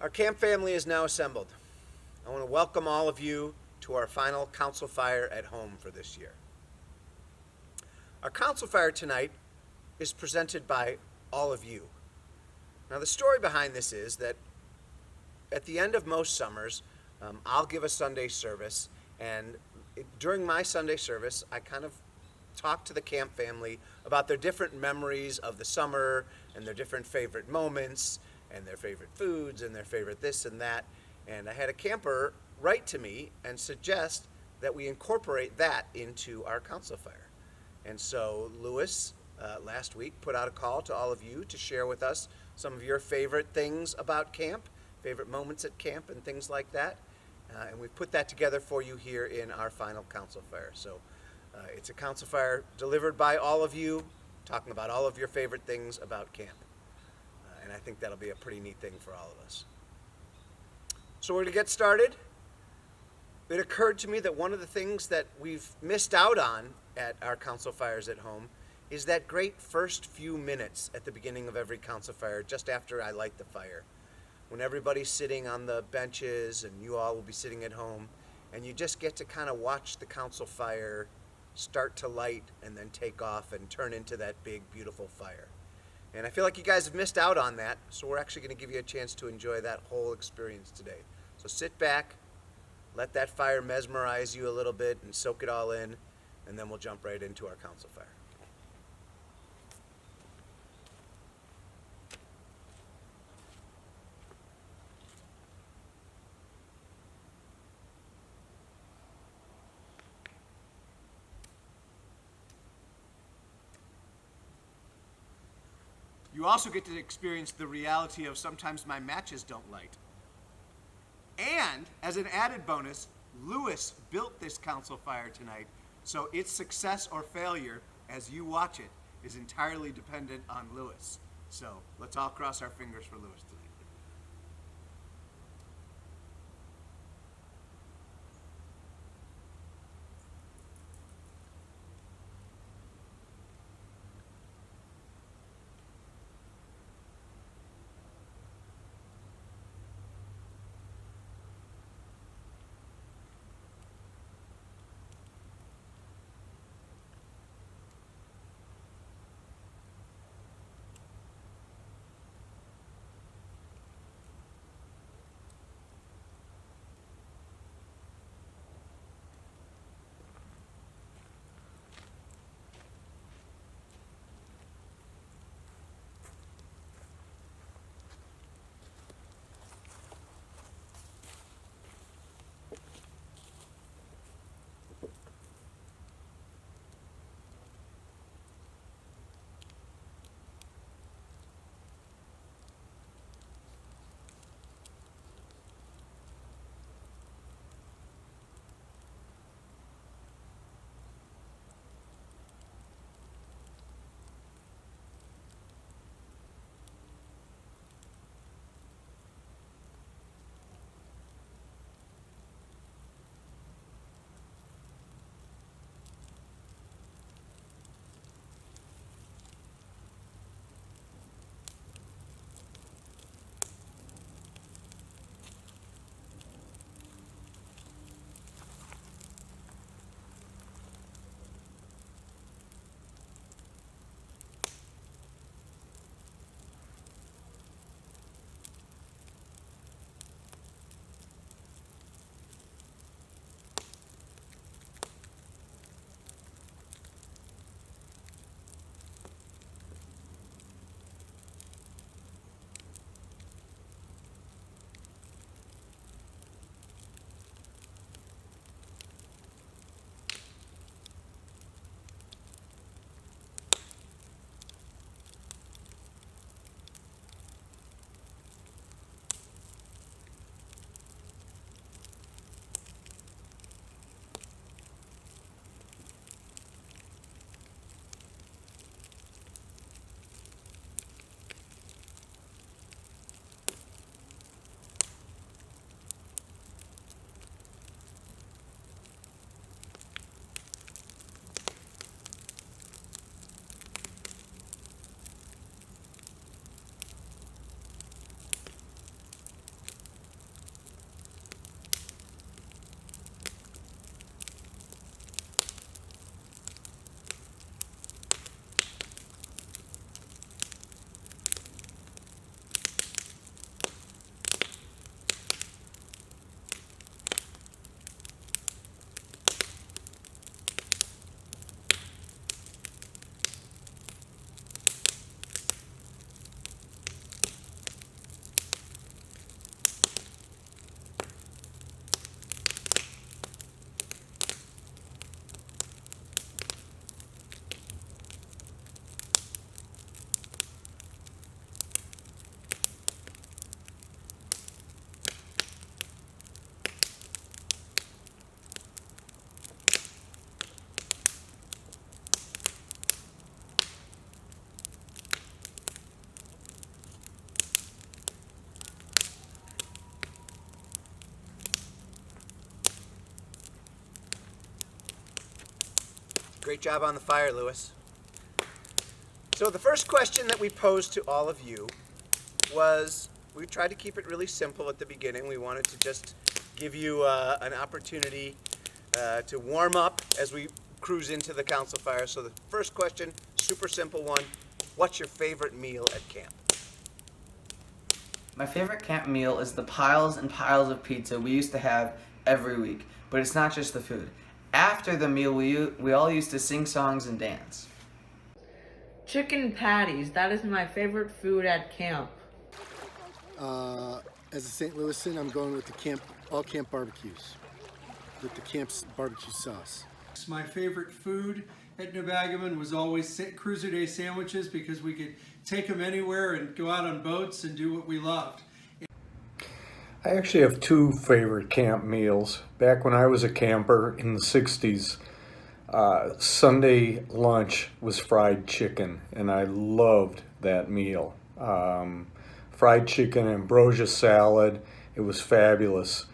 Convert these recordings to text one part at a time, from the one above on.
Our camp family is now assembled. I want to welcome all of you to our final council fire at home for this year. Our council fire tonight is presented by all of you. Now, the story behind this is that at the end of most summers, I'll give a Sunday service, and during my Sunday service, I kind of talk to the camp family about their different memories of the summer and their different favorite moments and their favorite foods and their favorite this and that. And I had a camper write to me and suggest that we incorporate that into our council fire. And so Lewis, last week, put out a call to all of you to share with us some of your favorite things about camp, favorite moments at camp and things like that. And we've put that together for you here in our final council fire. So it's a council fire delivered by all of you, talking about all of your favorite things about camp. And I think that'll be a pretty neat thing for all of us. So we're going to get started. It occurred to me that one of the things that we've missed out on at our council fires at home is that great first few minutes at the beginning of every council fire, just after I light the fire, when everybody's sitting on the benches and you all will be sitting at home, and you just get to kind of watch the council fire start to light and then take off and turn into that big, beautiful fire. And I feel like you guys have missed out on that, so we're actually going to give you a chance to enjoy that whole experience today. So sit back, let that fire mesmerize you a little bit and soak it all in, and then we'll jump right into our council fire. You also get to experience the reality of sometimes my matches don't light. And as an added bonus, Lewis built this council fire tonight, so its success or failure as you watch it is entirely dependent on Lewis. So let's all cross our fingers for Lewis tonight. Great job on the fire, Lewis. So the first question that we posed to all of you was, we tried to keep it really simple at the beginning. We wanted to just give you an opportunity to warm up as we cruise into the council fire. So the first question, super simple one, what's your favorite meal at camp? My favorite camp meal is the piles and piles of pizza we used to have every week. But it's not just the food. After the meal, we all used to sing songs and dance. Chicken patties, that is my favorite food at camp. As a St. Louisan, I'm going with the all camp barbecues, with the camp's barbecue sauce. My favorite food at Nebagaman was always Cruiser Day sandwiches because we could take them anywhere and go out on boats and do what we loved. I actually have two favorite camp meals. Back when I was a camper in the 60s, Sunday lunch was fried chicken, and I loved that meal. Fried chicken, ambrosia salad, it was fabulous.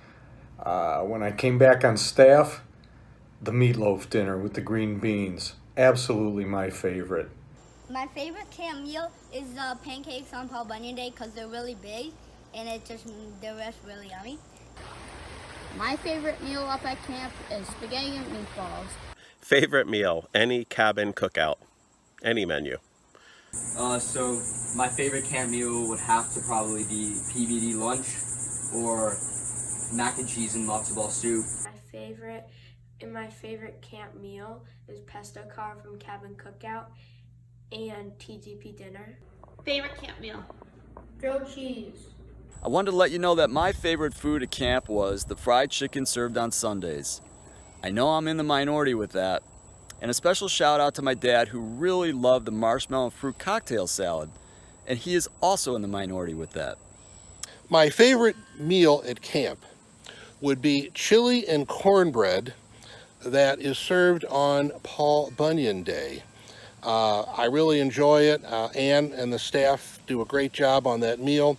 When I came back on staff, the meatloaf dinner with the green beans, absolutely my favorite. My favorite camp meal is pancakes on Paul Bunyan Day because they're really big and the rest really yummy. My favorite meal up at camp is spaghetti and meatballs. Favorite meal, any cabin cookout, any menu. So my favorite camp meal would have to probably be PBD lunch or mac and cheese and matzo ball soup. My favorite camp meal is pesto carb from Cabin Cookout and TGP dinner. Favorite camp meal? Grilled cheese. I wanted to let you know that my favorite food at camp was the fried chicken served on Sundays. I know I'm in the minority with that. And a special shout out to my dad who really loved the marshmallow and fruit cocktail salad. And he is also in the minority with that. My favorite meal at camp would be chili and cornbread that is served on Paul Bunyan Day. I really enjoy it. Ann and the staff do a great job on that meal.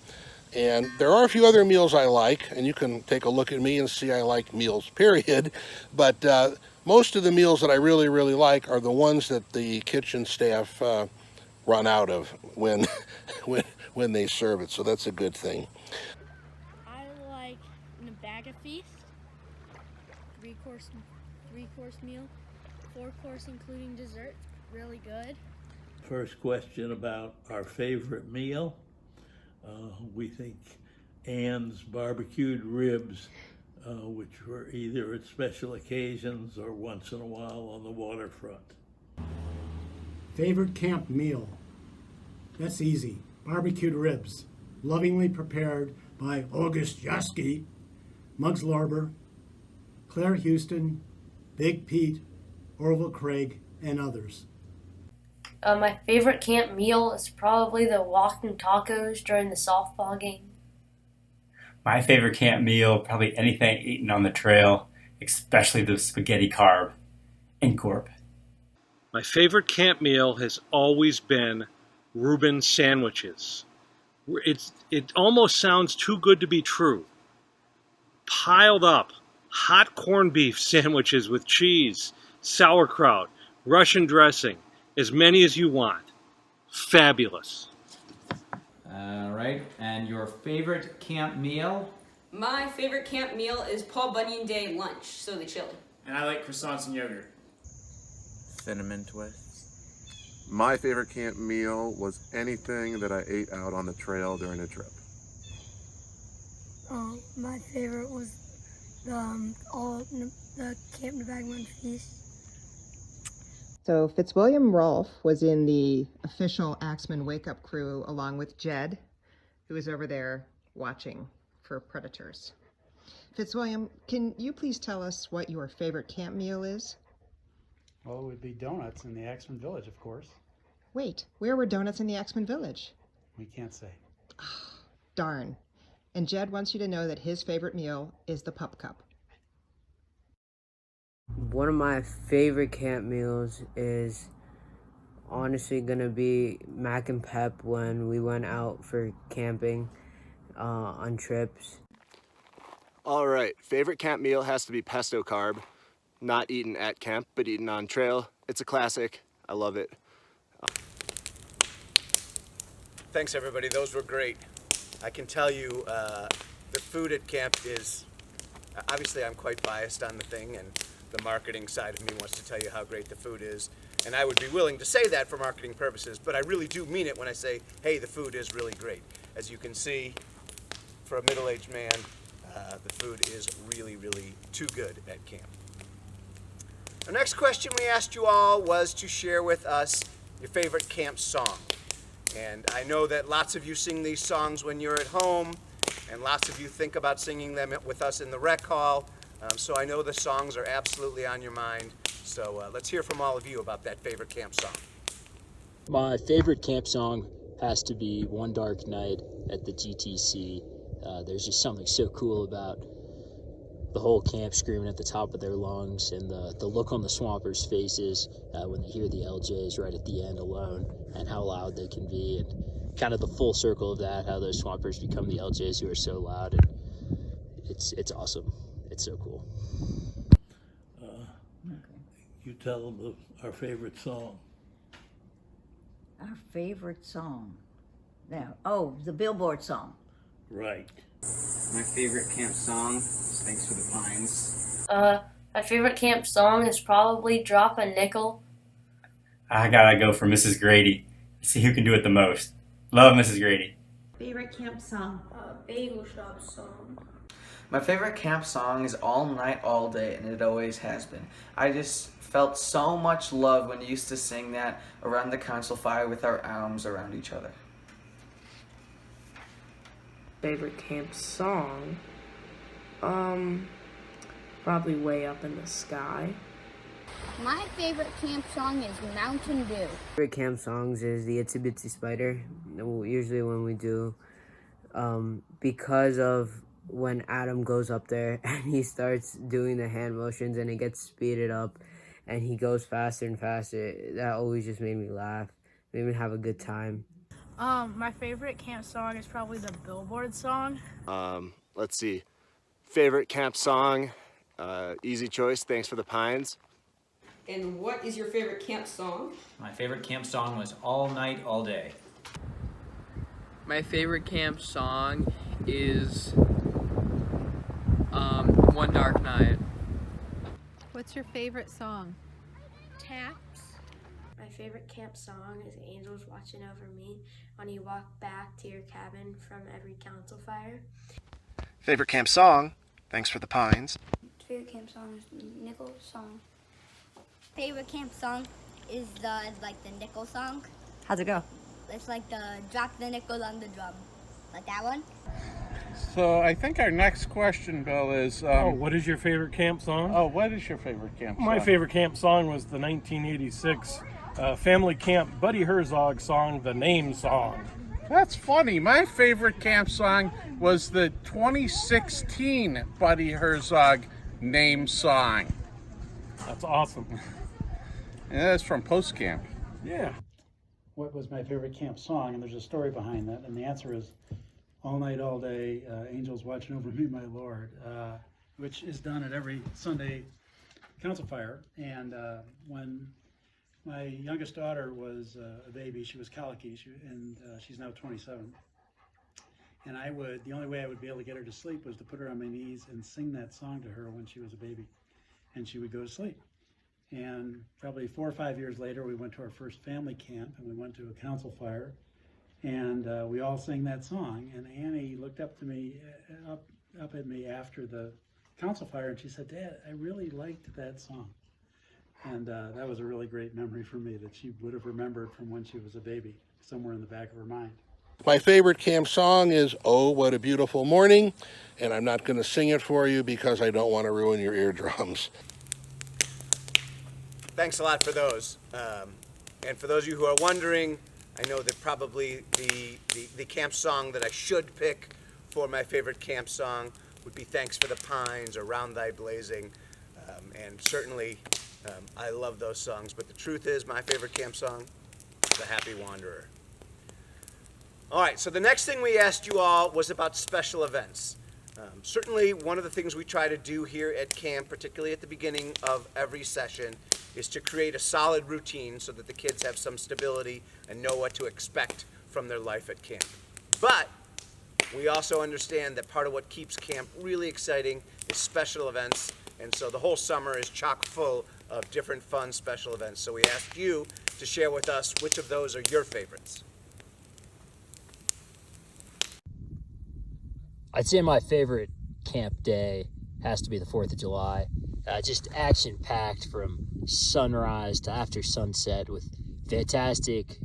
And there are a few other meals I like, and you can take a look at me and see I like meals, period. But most of the meals that I really, really like are the ones that the kitchen staff run out of when they serve it. So that's a good thing. I like Nebaga Feast, three-course meal, 4-course including dessert, really good. First question about our favorite meal. We think Ann's barbecued ribs, which were either at special occasions or once in a while on the waterfront. Favorite camp meal? That's easy. Barbecued ribs, lovingly prepared by August Yaski, Muggs Larber, Claire Houston, Big Pete, Orville Craig, and others. My favorite camp meal is probably the walking tacos during the softball game. My favorite camp meal, probably anything eaten on the trail, especially the spaghetti carb and corp. My favorite camp meal has always been Reuben sandwiches. It almost sounds too good to be true. Piled up, hot corned beef sandwiches with cheese, sauerkraut, Russian dressing, as many as you want. Fabulous. All right, and your favorite camp meal? My favorite camp meal is Paul Bunyan Day lunch, so the chili. And I like croissants and yogurt. Cinnamon twists. My favorite camp meal was anything that I ate out on the trail during a trip. My favorite was the Camp Nebagaman feast. So Fitzwilliam Rolfe was in the official Axeman wake-up crew along with Jed, who was over there watching for predators. Fitzwilliam, can you please tell us what your favorite camp meal is? Well, it would be donuts in the Axeman Village, of course. Wait, where were donuts in the Axeman Village? We can't say. Oh, darn. And Jed wants you to know that his favorite meal is the pup cup. One of my favorite camp meals is honestly gonna be mac and pep when we went out for camping on trips. All right, favorite camp meal has to be pesto carb. Not eaten at camp, but eaten on trail. It's a classic. I love it. Thanks, everybody. Those were great. I can tell you the food at camp is, obviously I'm quite biased on the thing, and the marketing side of me wants to tell you how great the food is. And I would be willing to say that for marketing purposes, but I really do mean it when I say, hey, the food is really great. As you can see, for a middle-aged man, the food is really, really too good at camp. Our next question we asked you all was to share with us your favorite camp song. And I know that lots of you sing these songs when you're at home, and lots of you think about singing them with us in the rec hall. So I know the songs are absolutely on your mind. So let's hear from all of you about that favorite camp song. My favorite camp song has to be One Dark Night at the GTC. There's just something so cool about the whole camp screaming at the top of their lungs, and the look on the Swampers' faces when they hear the LJs right at the end alone, and how loud they can be, and kind of the full circle of that, how those Swampers become the LJs who are so loud. And it's awesome. It's so cool. You tell them our favorite song. Our favorite song. Now, oh, the Billboard song. Right. My favorite camp song is Thanks for the Pines. My favorite camp song is probably Drop a Nickel. I gotta go for Mrs. Grady. See who can do it the most. Love Mrs. Grady. Favorite camp song? Bagel Shop song. My favorite camp song is All Night, All Day, and it always has been. I just felt so much love when we used to sing that around the council fire with our arms around each other. Favorite camp song? Probably Way Up in the Sky. My favorite camp song is Mountain Dew. Favorite camp songs is the Itsy Bitsy Spider. Usually when we do, because of when Adam goes up there and he starts doing the hand motions and it gets speeded up and he goes faster and faster, that always just made me laugh, made me have a good time. My favorite camp song is probably the Billboard song. Let's see. Favorite camp song, easy choice, Thanks for the Pines. And what is your favorite camp song? My favorite camp song was All Night, All Day. My favorite camp song is One Dark Night. What's your favorite song? Taps. My favorite camp song is Angels Watching Over Me when you walk back to your cabin from every council fire. Favorite camp song, Thanks for the Pines. Favorite camp song is Nickel song. Favorite camp song is the nickel song. How's it go? It's like the drop the nickel on the drum. Like that one. So I think our next question, Bill, is... what is your favorite camp song? Oh, what is your favorite camp song? My favorite camp song was the 1986 family camp Buddy Herzog song, The Name Song. That's funny. My favorite camp song was the 2016 Buddy Herzog Name Song. That's awesome. And that's from Post Camp. Yeah. What was my favorite camp song? And there's a story behind that. And the answer is All Night, All Day, Angels Watching Over Me, My Lord, which is done at every Sunday council fire. And when my youngest daughter was a baby, she was colicky, and she's now 27. And the only way I would be able to get her to sleep was to put her on my knees and sing that song to her when she was a baby. And she would go to sleep. And probably 4 or 5 years later, we went to our first family camp, and we went to a council fire, and we all sang that song. And Annie looked up to me, up at me after the council fire, and she said, "Dad, I really liked that song." And that was a really great memory for me that she would have remembered from when she was a baby, somewhere in the back of her mind. My favorite camp song is Oh, What a Beautiful Morning, and I'm not going to sing it for you because I don't want to ruin your eardrums. Thanks a lot for those. And for those of you who are wondering, I know that probably the camp song that I should pick for my favorite camp song would be Thanks for the Pines or Round Thy Blazing. And certainly I love those songs, but the truth is my favorite camp song is The Happy Wanderer. All right, so the next thing we asked you all was about special events. Certainly one of the things we try to do here at camp, particularly at the beginning of every session, is to create a solid routine so that the kids have some stability and know what to expect from their life at camp. But we also understand that part of what keeps camp really exciting is special events, and so the whole summer is chock full of different fun special events. So we asked you to share with us which of those are your favorites. I'd say my favorite camp day has to be the 4th of July. Just action-packed from sunrise to after sunset with fantastic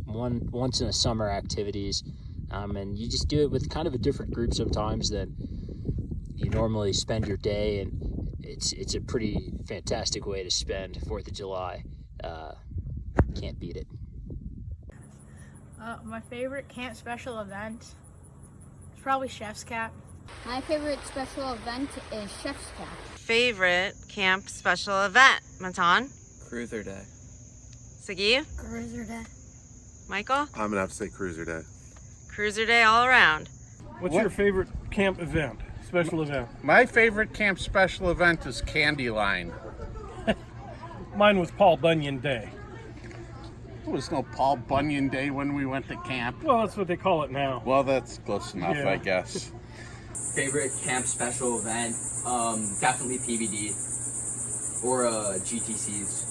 once-in-a-summer activities. And you just do it with kind of a different group sometimes than you normally spend your day, and it's a pretty fantastic way to spend 4th of July. Can't beat it. My favorite camp special event is probably Chef's Cap. My favorite special event is Chef's Cap. Favorite camp special event, Matan? Cruiser Day. Sagi? Cruiser Day. Michael? I'm gonna have to say Cruiser Day. Cruiser Day all around. What's your favorite camp event, special event? My favorite camp special event is Candy Line. Mine was Paul Bunyan Day. There was no Paul Bunyan Day when we went to camp. Well, that's what they call it now. Well, that's close enough, Yeah. I guess. Favorite camp special event, definitely PVD or GTCs.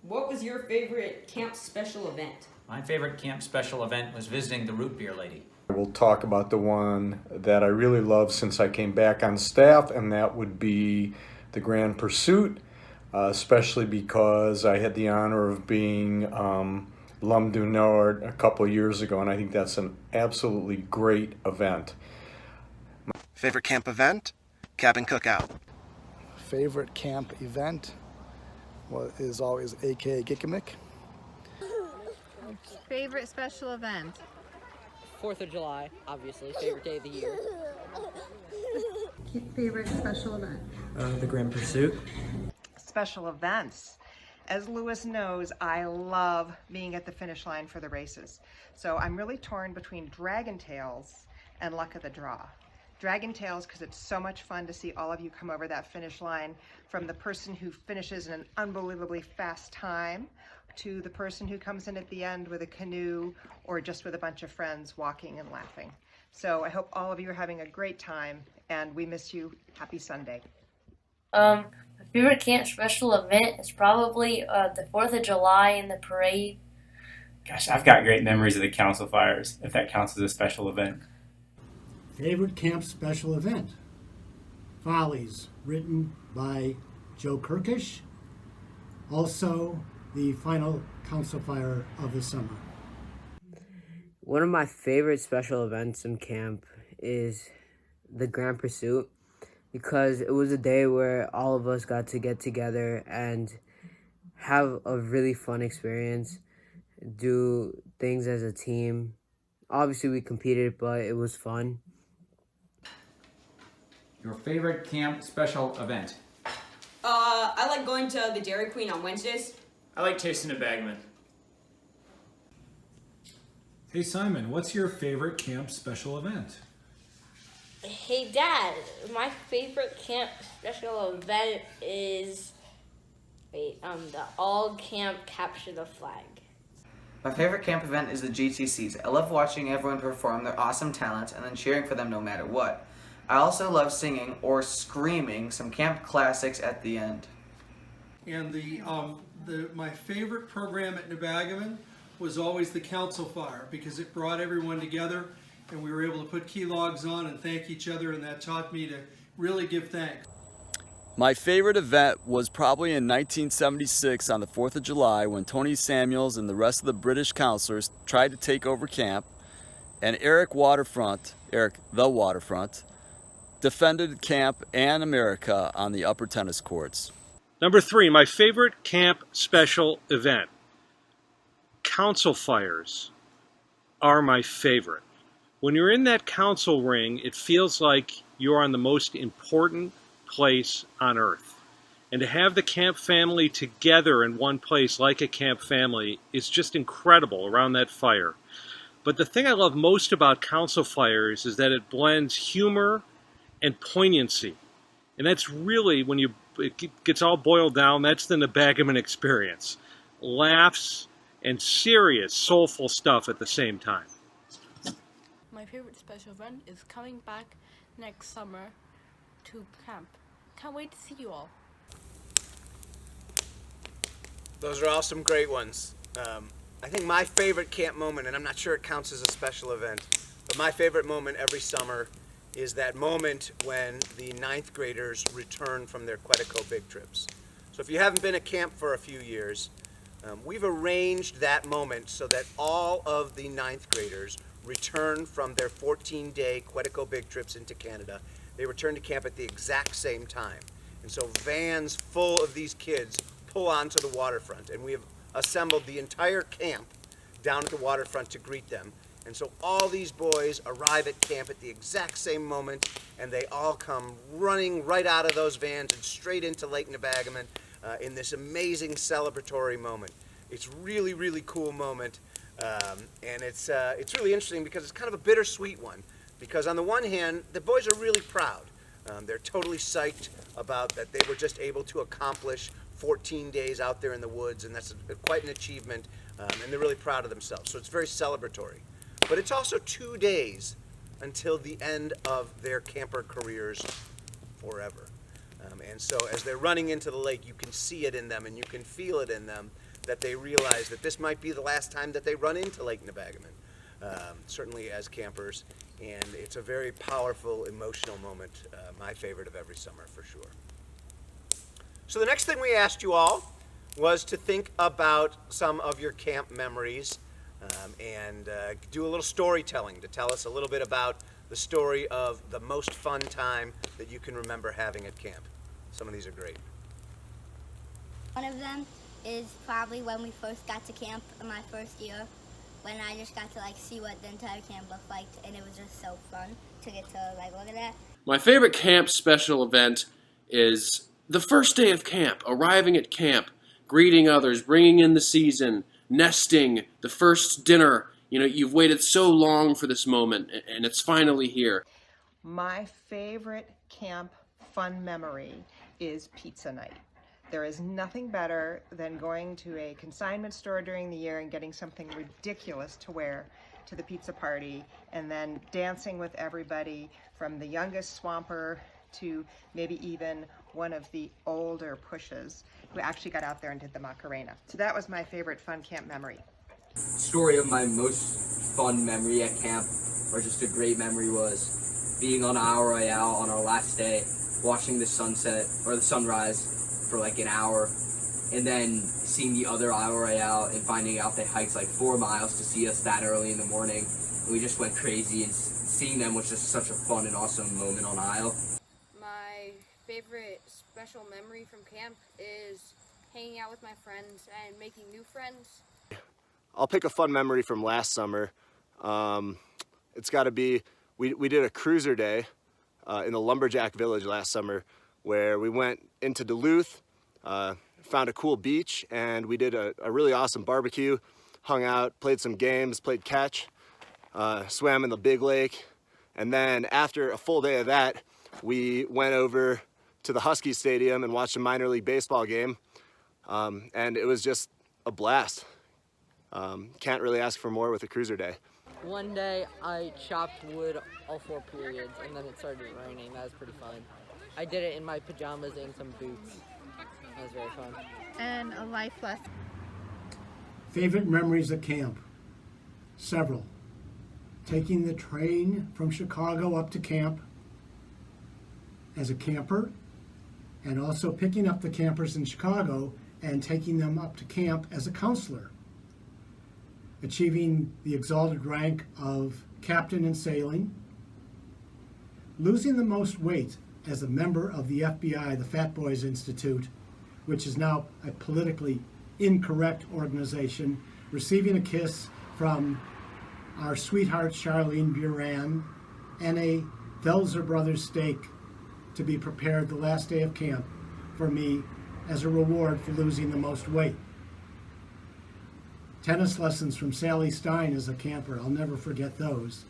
What was your favorite camp special event? My favorite camp special event was visiting the root beer lady. We'll talk about the one that I really love since I came back on staff, and that would be the Grand Pursuit, especially because I had the honor of being L'Homme du Nord a couple of years ago, and I think that's an absolutely great event. Favorite camp event? Cabin cookout. Favorite camp event is always AKA Gikamick. Favorite special event? 4th of July, obviously, favorite day of the year. Favorite special event? The Grand Pursuit. Special events. As Lewis knows, I love being at the finish line for the races. So I'm really torn between Dragon Tales and Luck of the Draw. Dragon Tales, because it's so much fun to see all of you come over that finish line, from the person who finishes in an unbelievably fast time to the person who comes in at the end with a canoe or just with a bunch of friends walking and laughing. So I hope all of you are having a great time, and we miss you. Happy Sunday. My favorite camp special event is probably the 4th of July and the parade. Gosh, I've got great memories of the council fires, if that counts as a special event. Favorite camp special event? Follies, written by Joe Kirkish. Also, the final council fire of the summer. One of my favorite special events in camp is the Grand Pursuit, because it was a day where all of us got to get together and have a really fun experience, do things as a team. Obviously we competed, but it was fun. Your favorite camp special event? I like going to the Dairy Queen on Wednesdays. I like tasting a Bagman. Hey Simon, what's your favorite camp special event? Hey Dad, my favorite camp special event is, the all camp capture the flag. My favorite camp event is the GTCs. I love watching everyone perform their awesome talents and then cheering for them no matter what. I also love singing or screaming some camp classics at the end. And my favorite program at Nebagaman was always the council fire, because it brought everyone together and we were able to put key logs on and thank each other, and that taught me to really give thanks. My favorite event was probably in 1976 on the 4th of July, when Tony Samuels and the rest of the British councillors tried to take over camp, and Eric the Waterfront, defended camp and America on the upper tennis courts. Number 3, my favorite camp special event. Council fires are my favorite. When you're in that council ring, it feels like you're on the most important place on earth. And to have the camp family together in one place like a camp family is just incredible around that fire. But the thing I love most about council fires is that it blends humor and poignancy. And that's really, when you gets all boiled down, that's the Nebagaman experience. Laughs and serious, soulful stuff at the same time. My favorite special event is coming back next summer to camp. Can't wait to see you all. Those are all some great ones. I think my favorite camp moment, and I'm not sure it counts as a special event, but my favorite moment every summer is that moment when the 9th graders return from their Quetico big trips. So if you haven't been at camp for a few years, we've arranged that moment so that all of the 9th graders return from their 14-day Quetico big trips into Canada. They return to camp at the exact same time. And so vans full of these kids pull onto the waterfront, and we have assembled the entire camp down at the waterfront to greet them. And so all these boys arrive at camp at the exact same moment, and they all come running right out of those vans and straight into Lake Nebagaman in this amazing celebratory moment. It's really, really cool moment, and it's really interesting because it's kind of a bittersweet one. Because on the one hand, the boys are really proud. They're totally psyched about that they were just able to accomplish 14 days out there in the woods, and that's quite an achievement, and they're really proud of themselves. So it's very celebratory. But it's also 2 days until the end of their camper careers forever. And so as they're running into the lake, you can see it in them and you can feel it in them that they realize that this might be the last time that they run into Lake Nebagaman, certainly as campers. And it's a very powerful, emotional moment, my favorite of every summer for sure. So the next thing we asked you all was to think about some of your camp memories and do a little storytelling to tell us a little bit about the story of the most fun time that you can remember having at camp. Some of these are great. One of them is probably when we first got to camp in my first year, when I just got to see what the entire camp looked like, and it was just so fun to get to look at that. My favorite camp special event is the first day of camp, arriving at camp, greeting others, bringing in the season, nesting, the first dinner. You know, you've waited so long for this moment, and it's finally here. My favorite camp fun memory is pizza night. There is nothing better than going to a consignment store during the year and getting something ridiculous to wear to the pizza party, and then dancing with everybody from the youngest swamper to maybe even one of the older pushes who actually got out there and did the Macarena. So that was my favorite fun camp memory. Story of my most fun memory at camp, or just a great memory, was being on Isle Royale on our last day, watching the sunset or the sunrise for an hour, and then seeing the other Isle Royale and finding out they hiked 4 miles to see us that early in the morning. And we just went crazy, and seeing them was just such a fun and awesome moment on Isle. My favorite special memory from camp is hanging out with my friends and making new friends. I'll pick a fun memory from last summer. It's got to be, we did a cruiser day in the Lumberjack Village last summer, where we went into Duluth, found a cool beach, and we did a really awesome barbecue, hung out, played some games, played catch, swam in the big lake, and then after a full day of that, we went over to the Husky Stadium and watched a minor league baseball game, and it was just a blast. Can't really ask for more with a cruiser day. One day I chopped wood all 4 periods, and then it started raining. That was pretty fun. I did it in my pajamas and some boots. That was very fun. And a life lesson. Favorite memories at camp? Several. Taking the train from Chicago up to camp as a camper, and also picking up the campers in Chicago and taking them up to camp as a counselor. Achieving the exalted rank of captain in sailing. Losing the most weight as a member of the FBI, the Fat Boys Institute, which is now a politically incorrect organization. Receiving a kiss from our sweetheart Charlene Buran, and a Velzer Brothers steak to be prepared the last day of camp for me as a reward for losing the most weight. Tennis lessons from Sally Stein as a camper, I'll never forget those.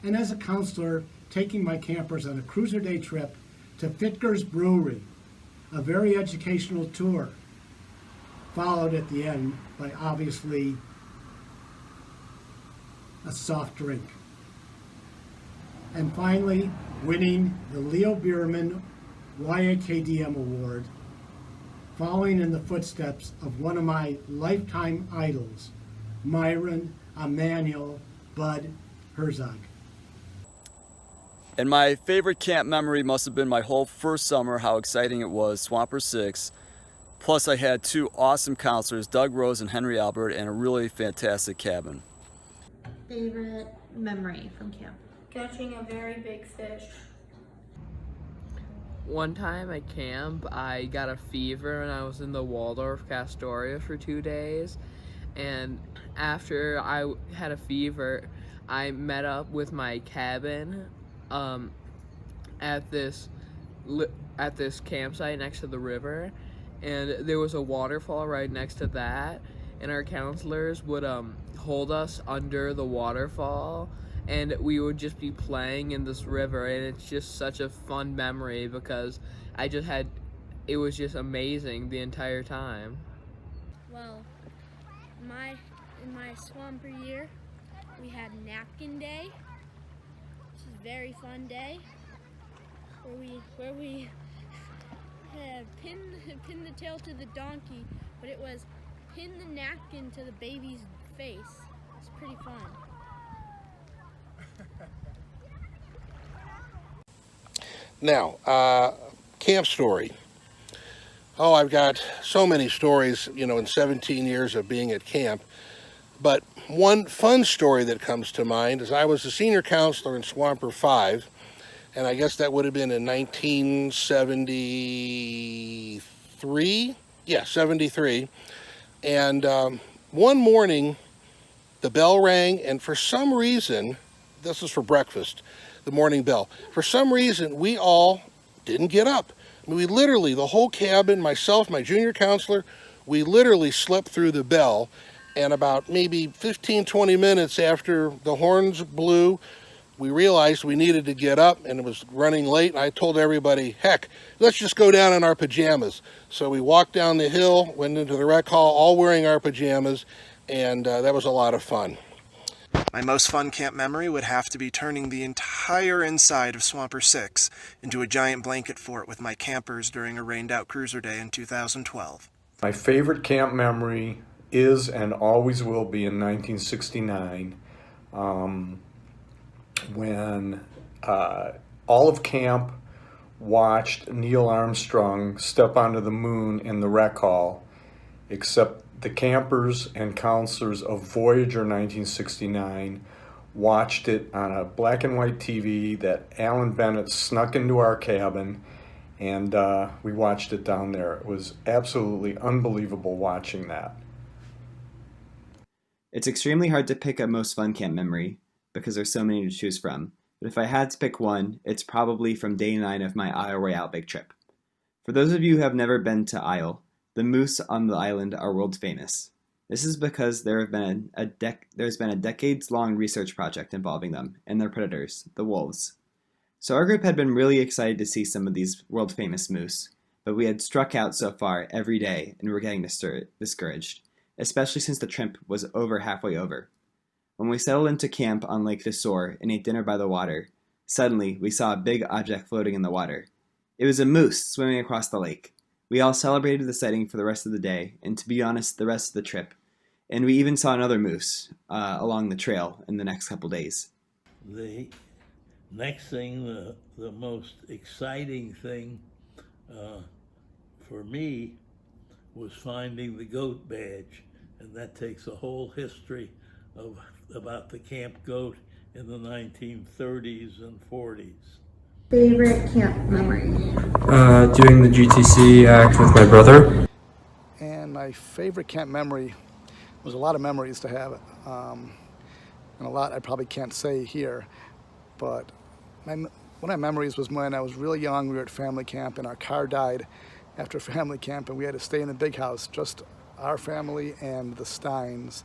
And as a counselor, taking my campers on a cruiser day trip to Fitger's Brewery, A very educational tour, followed at the end by obviously a soft drink. And finally, winning the Leo Bierman YAKDM Award, following in the footsteps of one of my lifetime idols, Myron Emanuel Bud Herzog. And my favorite camp memory must have been my whole first summer, how exciting it was, Swamper 6. Plus I had two awesome counselors, Doug Rose and Henry Albert, and a really fantastic cabin. Favorite memory from camp? Catching a very big fish. One time at camp, I got a fever and I was in the Waldorf Castoria for 2 days. And after I had a fever, I met up with my cabin at this campsite next to the river, and there was a waterfall right next to that, and our counselors would hold us under the waterfall, and we would just be playing in this river, and it's just such a fun memory because it was just amazing the entire time. Well, in my swamper year, we had napkin day, which is a very fun day, where we had pin the tail to the donkey, but it was pin the napkin to the baby's face. It's pretty fun. Now, camp story. Oh, I've got so many stories, in 17 years of being at camp. But one fun story that comes to mind is I was a senior counselor in Swamper 5, and I guess that would have been in 1973. Yeah, 73. And one morning, the bell rang, and for some reason, this is for breakfast, the morning bell. For some reason, we all didn't get up. I mean, we literally, the whole cabin, myself, my junior counselor, we literally slept through the bell. And about maybe 15, 20 minutes after the horns blew, we realized we needed to get up, and it was running late. And I told everybody, heck, let's just go down in our pajamas. So we walked down the hill, went into the rec hall, all wearing our pajamas, and that was a lot of fun. My most fun camp memory would have to be turning the entire inside of Swamper 6 into a giant blanket fort with my campers during a rained-out cruiser day in 2012. My favorite camp memory is and always will be in 1969, when all of camp watched Neil Armstrong step onto the moon in the rec hall, except the campers and counselors of Voyager 1969 watched it on a black and white TV that Alan Bennett snuck into our cabin, and we watched it down there. It was absolutely unbelievable watching that. It's extremely hard to pick a most fun camp memory because there's so many to choose from, but if I had to pick one, it's probably from day 9 of my Isle Royale big trip. For those of you who have never been to Isle, the moose on the island are world famous. This is because there's been a decades-long research project involving them and their predators, the wolves. So our group had been really excited to see some of these world famous moose, but we had struck out so far every day and were getting discouraged, especially since the trip was over halfway over. When we settled into camp on Lake Desor and ate dinner by the water, suddenly we saw a big object floating in the water. It was a moose swimming across the lake. We all celebrated the sighting for the rest of the day, and to be honest, the rest of the trip. And we even saw another moose along the trail in the next couple days. The next thing, the most exciting thing for me was finding the goat badge, and that takes a whole history about the camp goat in the 1930s and 40s. Favorite camp memory? Doing the GTC act with my brother. And my favorite camp memory was a lot of memories to have, and a lot I probably can't say here, but one of my memories was when I was really young. We were at family camp, and our car died after family camp, and we had to stay in the big house, just our family and the Steins,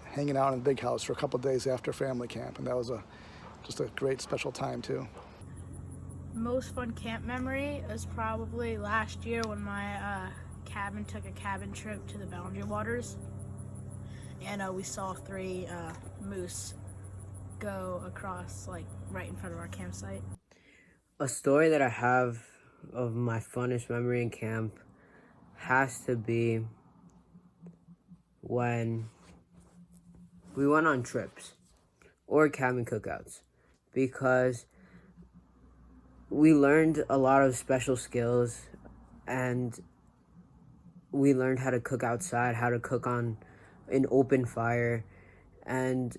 hanging out in the big house for a couple of days after family camp, and that was just a great special time too. Most fun camp memory is probably last year when my cabin took a cabin trip to the Boundary Waters, and we saw 3 moose go across, like, right in front of our campsite. A story that I have of my funnest memory in camp has to be when we went on trips or cabin cookouts, because we learned a lot of special skills, and we learned how to cook outside, how to cook on an open fire, and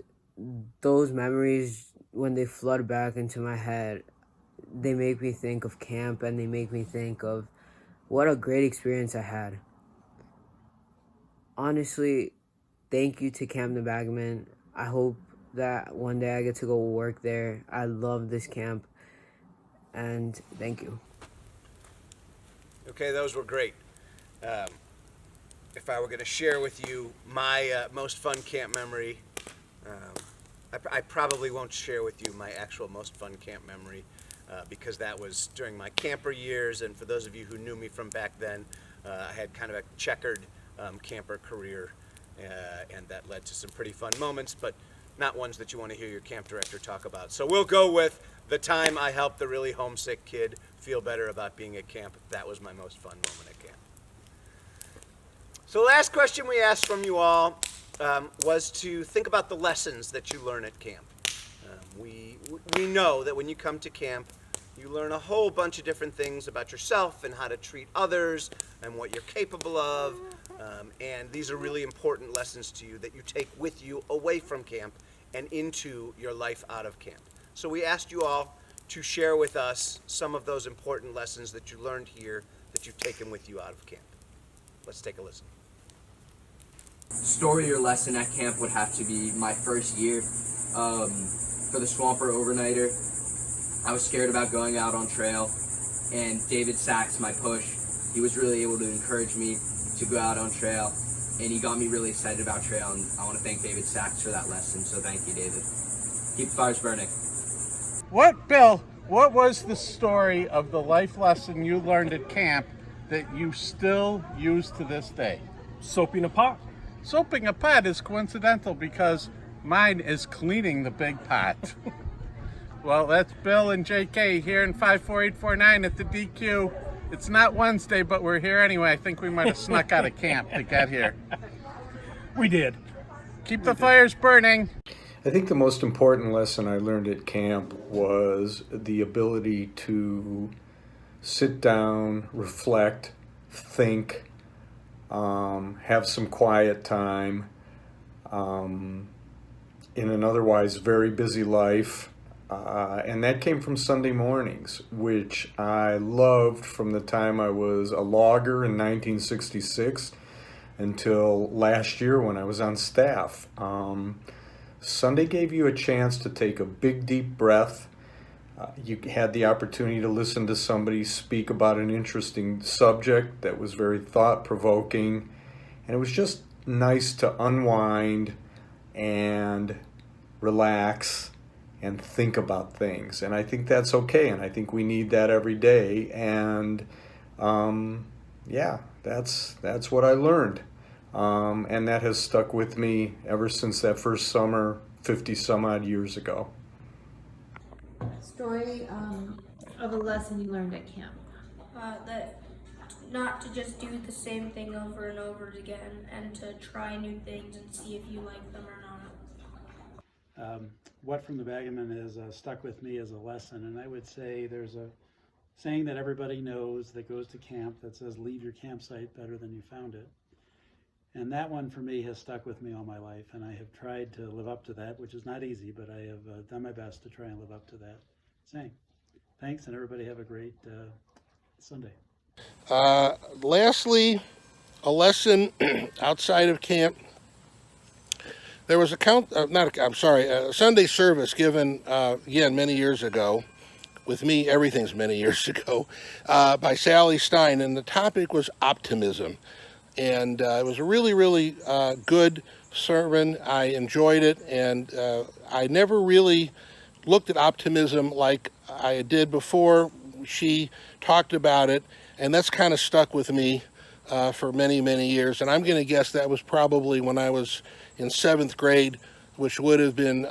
those memories, when they flood back into my head, they make me think of camp, and they make me think of what a great experience I had. Honestly, thank you to Camp Nebagaman. I hope that one day I get to go work there. I love this camp, and thank you. Okay, those were great. If I were going to share with you my most fun camp memory, I probably won't share with you my actual most fun camp memory because that was during my camper years, and for those of you who knew me from back then, I had kind of a checkered camper career, and that led to some pretty fun moments, but not ones that you want to hear your camp director talk about. So we'll go with the time I helped the really homesick kid feel better about being at camp. That was my most fun moment at camp. So the last question we asked from you all was to think about the lessons that you learn at camp. We know that when you come to camp, you learn a whole bunch of different things about yourself and how to treat others and what you're capable of. And these are really important lessons to you that you take with you away from camp and into your life out of camp. So we asked you all to share with us some of those important lessons that you learned here that you've taken with you out of camp. Let's take a listen. Story or lesson at camp would have to be my first year. For the Swamper overnighter, I was scared about going out on trail, and David Sachs, my push, he was really able to encourage me to go out on trail, and he got me really excited about trail, and I want to thank David Sachs for that lesson, so thank you, David. Keep the fires burning. Bill, what was the story of the life lesson you learned at camp that you still use to this day? Soaping a pot. Soaping a pot is coincidental because mine is cleaning the big pot. Well, that's Bill and JK here in 54849 at the DQ. It's not Wednesday, but we're here anyway. I think we might have snuck out of camp to get here. We did. Keep the fires burning. I think the most important lesson I learned at camp was the ability to sit down, reflect, think, have some quiet time in an otherwise very busy life. And that came from Sunday mornings, which I loved from the time I was a logger in 1966 until last year when I was on staff. Sunday gave you a chance to take a big, deep breath. You had the opportunity to listen to somebody speak about an interesting subject that was very thought-provoking. And it was just nice to unwind and relax and think about things. And I think that's okay. And I think we need that every day. And yeah, that's what I learned. And that has stuck with me ever since that first summer 50 some odd years ago. Story of a lesson you learned at camp. That not to just do the same thing over and over again, and to try new things and see if you like them or not. What from the Bagaman has stuck with me as a lesson, and I would say there's a saying that everybody knows that goes to camp that says, leave your campsite better than you found it. And that one for me has stuck with me all my life, and I have tried to live up to that, which is not easy, but I have done my best to try and live up to that saying. Thanks, and everybody have a great Sunday. Lastly, a lesson outside of camp. There was a Sunday service given, again, many years ago. With me, everything's many years ago, by Sally Stein, and the topic was optimism. And it was a really, really good sermon. I enjoyed it, and I never really looked at optimism like I did before she talked about it, and that's kind of stuck with me for many, many years. And I'm going to guess that was probably when I was in 7th grade, which would have been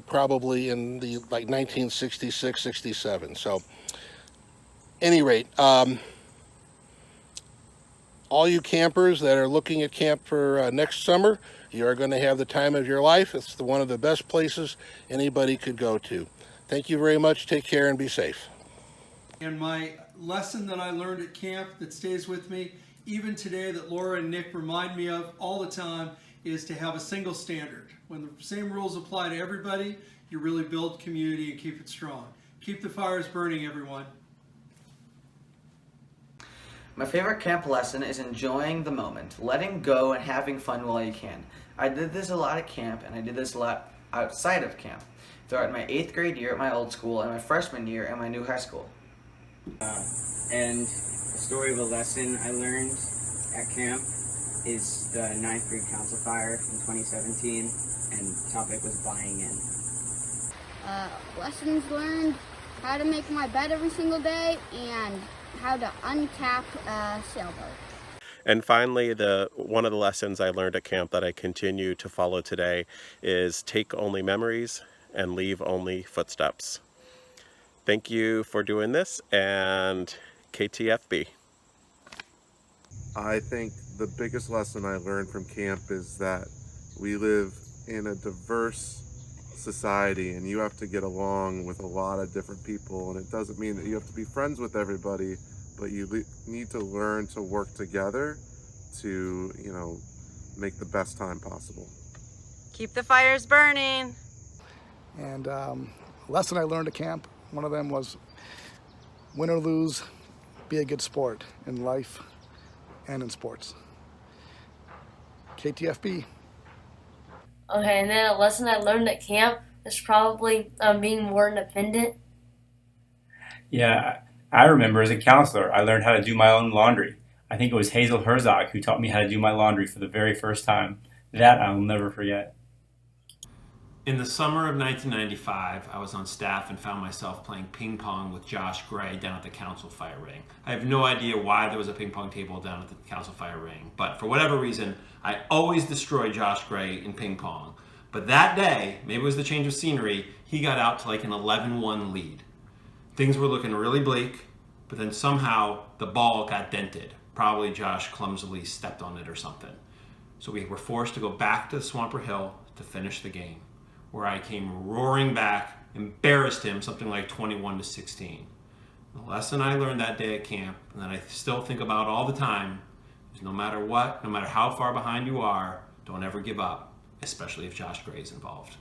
probably in the like 1966, 67. So, any rate, all you campers that are looking at camp for next summer, you are going to have the time of your life. It's one of the best places anybody could go to. Thank you very much. Take care and be safe. And my lesson that I learned at camp that stays with me, even today, that Laura and Nick remind me of all the time, is to have a single standard. When the same rules apply to everybody, you really build community and keep it strong. Keep the fires burning, everyone. My favorite camp lesson is enjoying the moment, letting go and having fun while you can. I did this a lot at camp, and I did this a lot outside of camp, throughout my 8th grade year at my old school and my freshman year at my new high school. And the story of a lesson I learned at camp is the 9th grade council fire in 2017, and the topic was buying in. Lessons learned: how to make my bed every single day, and how to uncap a sailboat. And finally, one of the lessons I learned at camp that I continue to follow today is take only memories and leave only footsteps. Thank you for doing this, and KTFB. I think the biggest lesson I learned from camp is that we live in a diverse society, and you have to get along with a lot of different people, and it doesn't mean that you have to be friends with everybody, but you need to learn to work together to, make the best time possible. Keep the fires burning. And a lesson I learned at camp, one of them was win or lose, be a good sport in life and in sports. KTFB. Okay, and then a lesson I learned at camp is probably being more independent. Yeah, I remember as a counselor, I learned how to do my own laundry. I think it was Hazel Herzog who taught me how to do my laundry for the very first time. That I will never forget. In the summer of 1995, I was on staff and found myself playing ping pong with Josh Gray down at the council fire ring. I have no idea why there was a ping pong table down at the council fire ring, but for whatever reason, I always destroy Josh Gray in ping pong. But that day, maybe it was the change of scenery, he got out to like an 11-1 lead. Things were looking really bleak, but then somehow the ball got dented. Probably Josh clumsily stepped on it or something. So we were forced to go back to Swamper Hill to finish the game, where I came roaring back, embarrassed him something like 21-16. The lesson I learned that day at camp, and that I still think about all the time, is no matter what, no matter how far behind you are, don't ever give up, especially if Josh Gray is involved.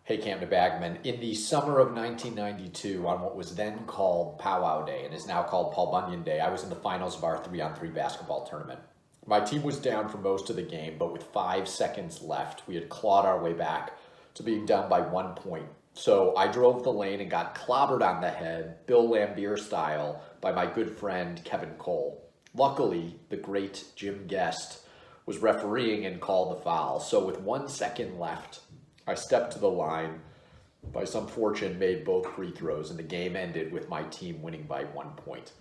Hey, Camden Bagman. In the summer of 1992, on what was then called Powwow Day and is now called Paul Bunyan Day, I was in the finals of our 3-on-3 basketball tournament. My team was down for most of the game, but with 5 seconds left, we had clawed our way back to being down by 1 point. So I drove the lane and got clobbered on the head, Bill Lambier style, by my good friend Kevin Cole. Luckily, the great Jim Guest was refereeing and called the foul. So with 1 second left, I stepped to the line, by some fortune made both free throws, and the game ended with my team winning by 1 point.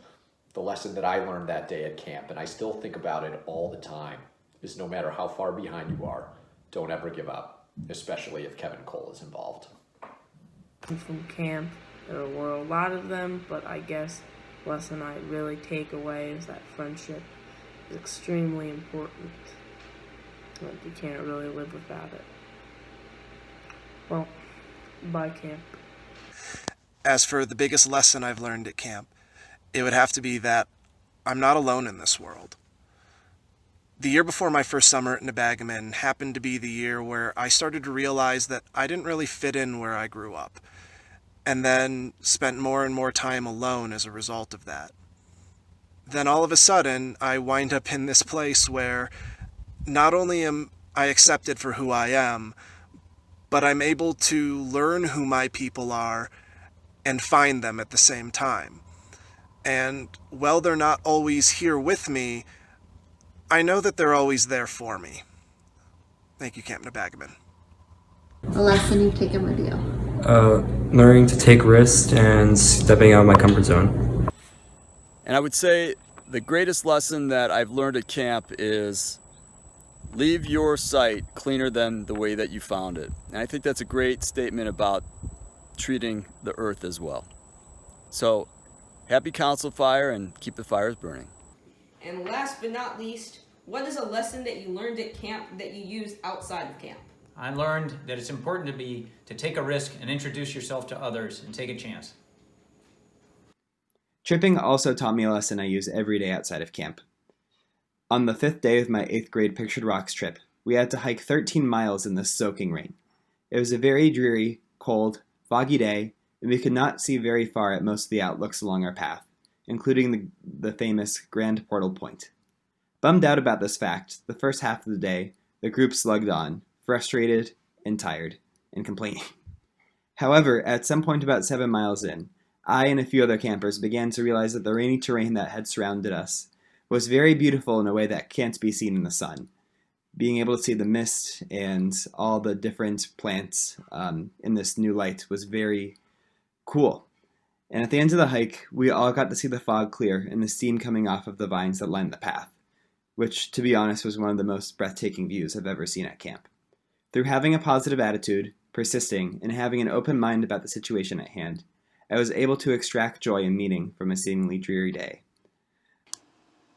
The lesson that I learned that day at camp, and I still think about it all the time, is no matter how far behind you are, don't ever give up, especially if Kevin Cole is involved. From camp, there were a lot of them, but I guess the lesson I really take away is that friendship is extremely important. Like, you can't really live without it. Well, bye, camp. As for the biggest lesson I've learned at camp, it would have to be that I'm not alone in this world. The year before my first summer at Nebagaman happened to be the year where I started to realize that I didn't really fit in where I grew up, and then spent more and more time alone as a result of that. Then all of a sudden, I wind up in this place where not only am I accepted for who I am, but I'm able to learn who my people are and find them at the same time. And while they're not always here with me, I know that they're always there for me. Thank you, Camp Nebagaman. A lesson you've taken with you. Learning to take risks and stepping out of my comfort zone. And I would say the greatest lesson that I've learned at camp is leave your site cleaner than the way that you found it. And I think that's a great statement about treating the earth as well. So happy council fire and keep the fires burning. And last but not least, what is a lesson that you learned at camp that you use outside of camp? I learned that it's important to take a risk and introduce yourself to others and take a chance. Tripping also taught me a lesson I use every day outside of camp. On the 5th day of my 8th grade Pictured Rocks trip, we had to hike 13 miles in the soaking rain. It was a very dreary, cold, foggy day, and we could not see very far at most of the outlooks along our path, including the famous Grand Portal Point. Bummed out about this fact, the first half of the day, the group slugged on, frustrated and tired, and complaining. However, at some point about 7 miles in, I and a few other campers began to realize that the rainy terrain that had surrounded us was very beautiful in a way that can't be seen in the sun. Being able to see the mist and all the different plants in this new light was very cool. And at the end of the hike, we all got to see the fog clear and the steam coming off of the vines that lined the path, which, to be honest, was one of the most breathtaking views I've ever seen at camp. Through having a positive attitude, persisting, and having an open mind about the situation at hand, I was able to extract joy and meaning from a seemingly dreary day.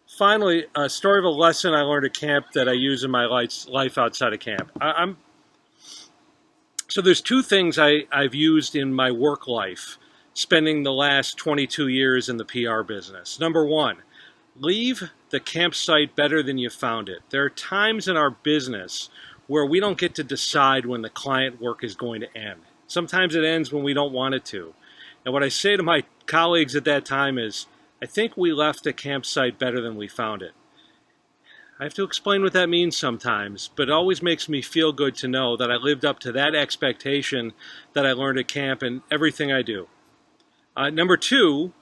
Finally, a story of a lesson I learned at camp that I use in my life outside of camp. So there's two things I've used in my work life, spending the last 22 years in the PR business. Number one, leave the campsite better than you found it. There are times in our business where we don't get to decide when the client work is going to end. Sometimes it ends when we don't want it to. And what I say to my colleagues at that time is, I think we left the campsite better than we found it. I have to explain what that means sometimes, but it always makes me feel good to know that I lived up to that expectation that I learned at camp in everything I do. Number two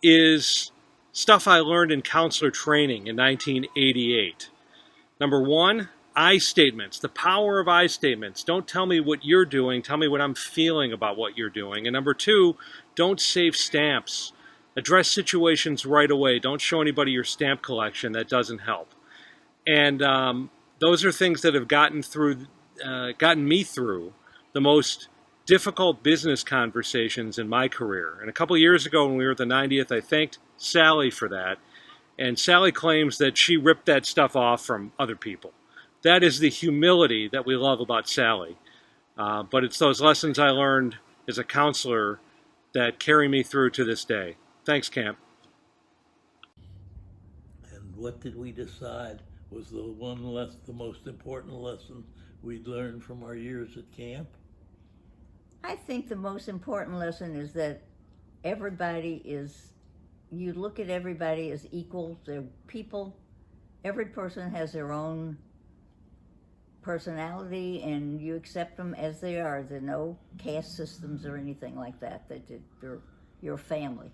is stuff I learned in counselor training in 1988. Number one, I statements, the power of I statements. Don't tell me what you're doing, tell me what I'm feeling about what you're doing. And number two, don't save stamps. Address situations right away. Don't show anybody your stamp collection. That doesn't help. And those are things that have gotten me through the most difficult business conversations in my career. And a couple of years ago when we were at the 90th, I thanked Sally for that. And Sally claims that she ripped that stuff off from other people. That is the humility that we love about Sally. But it's those lessons I learned as a counselor that carry me through to this day. Thanks, Camp. And what did we decide was the most important lesson we'd learned from our years at camp? I think the most important lesson is that you look at everybody as equal. They're people. Every person has their own personality, and you accept them as they are. There are no caste systems or anything like that. They're your family.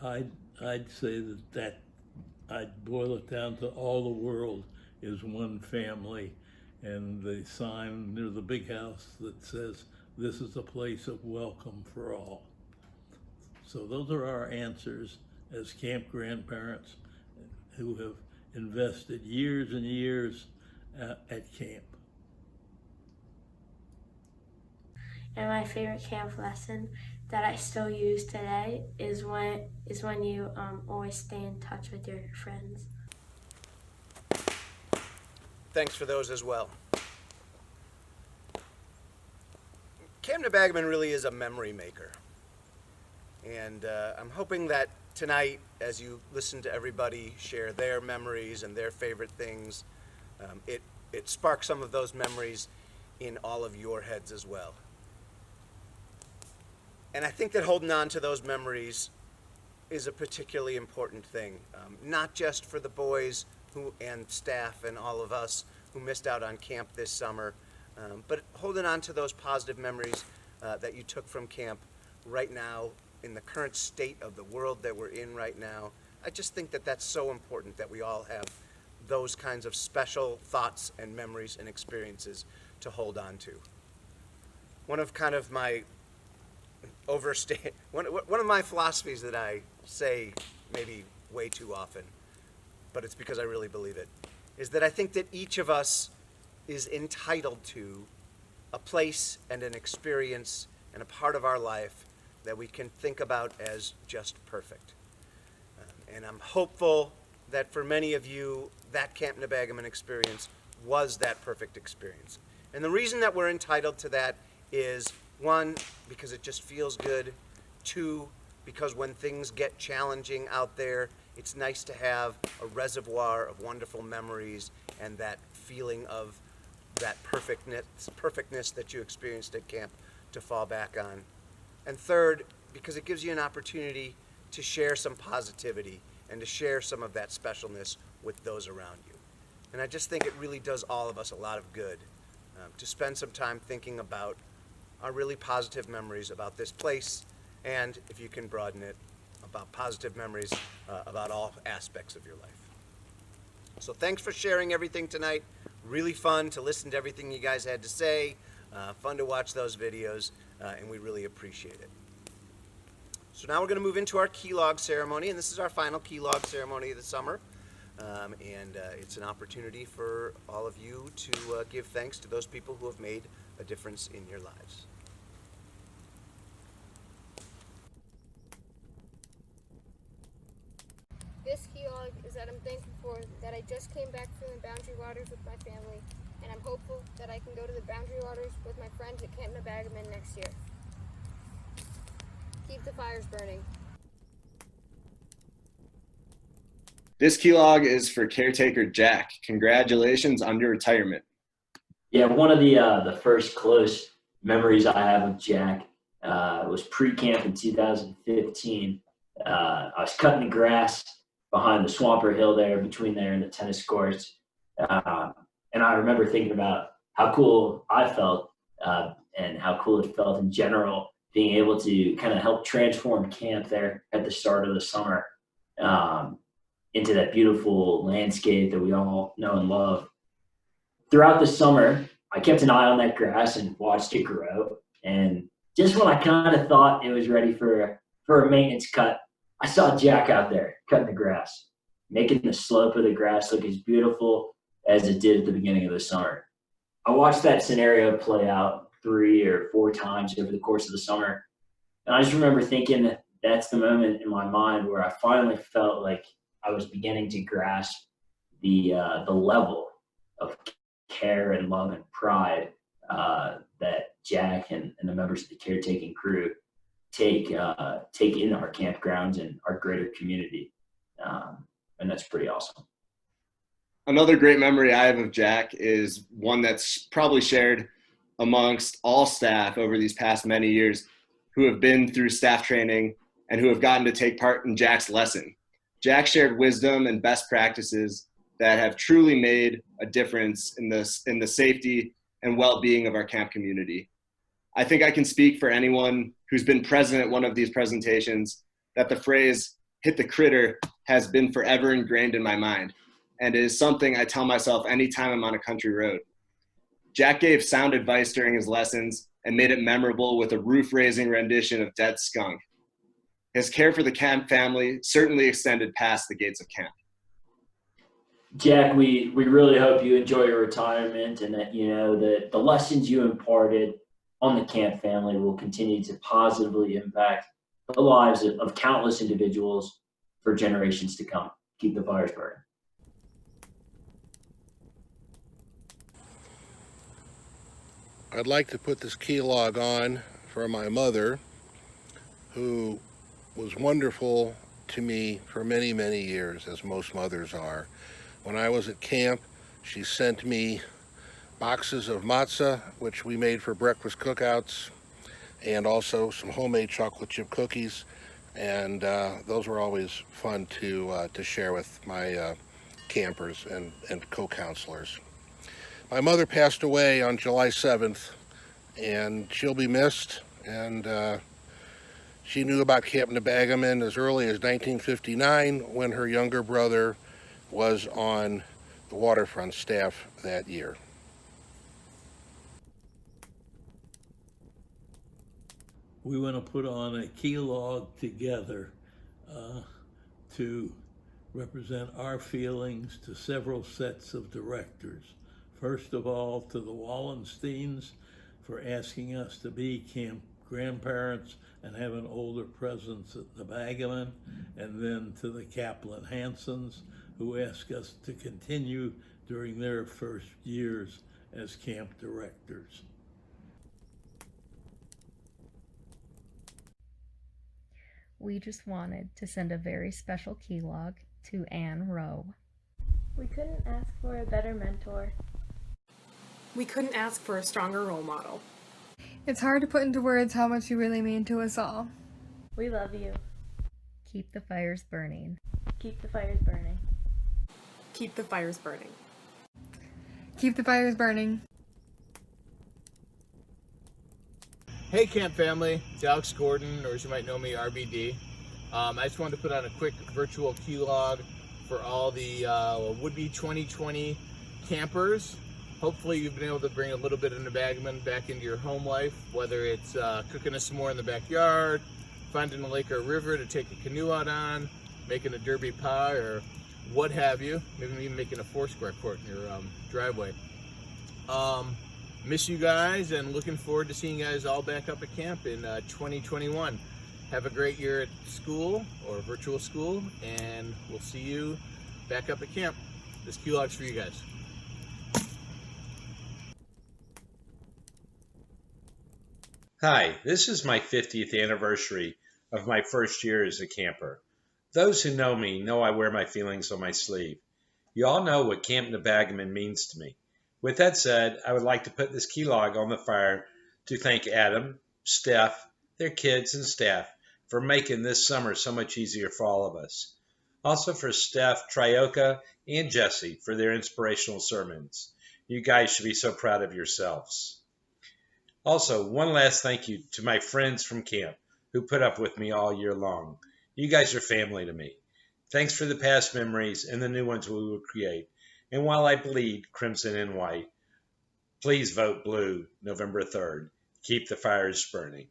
I'd say that I'd boil it down to all the world is one family, and the sign near the big house that says this is a place of welcome for all. So those are our answers as camp grandparents who have invested years and years at camp. And my favorite camp lesson that I still use today is when you always stay in touch with your friends. Thanks for those as well. Camp Nebagaman really is a memory maker. And I'm hoping that tonight, as you listen to everybody share their memories and their favorite things, it sparks some of those memories in all of your heads as well. And I think that holding on to those memories is a particularly important thing, not just for the boys and staff and all of us who missed out on camp this summer, but holding on to those positive memories that you took from camp right now in the current state of the world that we're in right now. I just think that that's so important that we all have those kinds of special thoughts and memories and experiences to hold on to. One of kind of my overstate one of my philosophies that I say maybe way too often, but it's because I really believe it, is that I think that each of us is entitled to a place and an experience and a part of our life that we can think about as just perfect. And I'm hopeful that for many of you, that Camp Nebagaman experience was that perfect experience. And the reason that we're entitled to that is, one, because it just feels good. Two, because when things get challenging out there, it's nice to have a reservoir of wonderful memories and that feeling of that perfectness that you experienced at camp to fall back on. And third, because it gives you an opportunity to share some positivity and to share some of that specialness with those around you. And I just think it really does all of us a lot of good to spend some time thinking about our really positive memories about this place, and if you can broaden it, about positive memories about all aspects of your life. So thanks for sharing everything tonight. Really fun to listen to everything you guys had to say, fun to watch those videos, and we really appreciate it. So now we're going to move into our key log ceremony, and this is our final key log ceremony of the summer. It's an opportunity for all of you to give thanks to those people who have made a difference in your lives. This key log is that I'm thankful for that I just came back from the Boundary Waters with my family, and I'm hopeful that I can go to the Boundary Waters with my friends at Camp Nebagaman next year. Keep the fires burning. This key log is for caretaker Jack. Congratulations on your retirement. Yeah, one of the first close memories I have of Jack was pre-camp in 2015. I was cutting the grass behind the Swamper Hill there, between there and the tennis courts. And I remember thinking about how cool I felt and how cool it felt in general, being able to kind of help transform camp there at the start of the summer into that beautiful landscape that we all know and love. Throughout the summer, I kept an eye on that grass and watched it grow. And just when I kind of thought it was ready for a maintenance cut, I saw Jack out there cutting the grass, making the slope of the grass look as beautiful as it did at the beginning of the summer. I watched that scenario play out 3 or 4 times over the course of the summer. And I just remember thinking that that's the moment in my mind where I finally felt like I was beginning to grasp the level of care and love and pride that Jack and the members of the caretaking crew take in our campgrounds and our greater community. And that's pretty awesome. Another great memory I have of Jack is one that's probably shared amongst all staff over these past many years who have been through staff training and who have gotten to take part in Jack's lesson. Jack shared wisdom and best practices that have truly made a difference in the safety and well-being of our camp community. I think I can speak for anyone who's been present at one of these presentations that the phrase "hit the critter" has been forever ingrained in my mind, and it is something I tell myself anytime I'm on a country road. Jack gave sound advice during his lessons and made it memorable with a roof-raising rendition of Dead Skunk. His care for the camp family certainly extended past the gates of camp. Jack, we really hope you enjoy your retirement and that you know that the lessons you imparted on the camp family will continue to positively impact the lives of countless individuals for generations to come. Keep the fires burning. I'd like to put this key log on for my mother, who was wonderful to me for many, many years, as most mothers are. When I was at camp, she sent me boxes of matzah, which we made for breakfast cookouts, and also some homemade chocolate chip cookies. And those were always fun to share with my campers and co-counselors. My mother passed away on July 7th, and she'll be missed. And she knew about Camp Nebagaman as early as 1959, when her younger brother was on the waterfront staff that year. we want to put on a key log together to represent our feelings to several sets of directors. First of all, to the Wallensteins for asking us to be camp grandparents and have an older presence at the Bagaman, and then to the Kaplan Hansons, who asked us to continue during their first years as camp directors. We just wanted to send a very special key log to Anne Rowe. We couldn't ask for a better mentor. We couldn't ask for a stronger role model. It's hard to put into words how much you really mean to us all. We love you. Keep the fires burning. Keep the fires burning. Keep the fires burning. Keep the fires burning. Hey camp family, it's Alex Gordon, or as you might know me, RBD. I just wanted to put on a quick virtual key log for all the would-be 2020 campers. Hopefully you've been able to bring a little bit of Nebagaman back into your home life, whether it's cooking a s'more in the backyard, finding a lake or a river to take a canoe out on, making a derby pie, or what have you, maybe even making a Foursquare court in your driveway. Miss you guys and looking forward to seeing you guys all back up at camp in 2021. Have a great year at school or virtual school, and we'll see you back up at camp. This key log's for you guys. Hi, this is my 50th anniversary of my first year as a camper. Those who know me know I wear my feelings on my sleeve. You all know what Camp Nebagaman means to me. With that said, I would like to put this key log on the fire to thank Adam, Steph, their kids, and staff for making this summer so much easier for all of us. Also for Steph, Trioka, and Jesse for their inspirational sermons. You guys should be so proud of yourselves. Also, one last thank you to my friends from camp who put up with me all year long. You guys are family to me. Thanks for the past memories and the new ones we will create. And while I bleed crimson and white, please vote blue November 3rd. Keep the fires burning.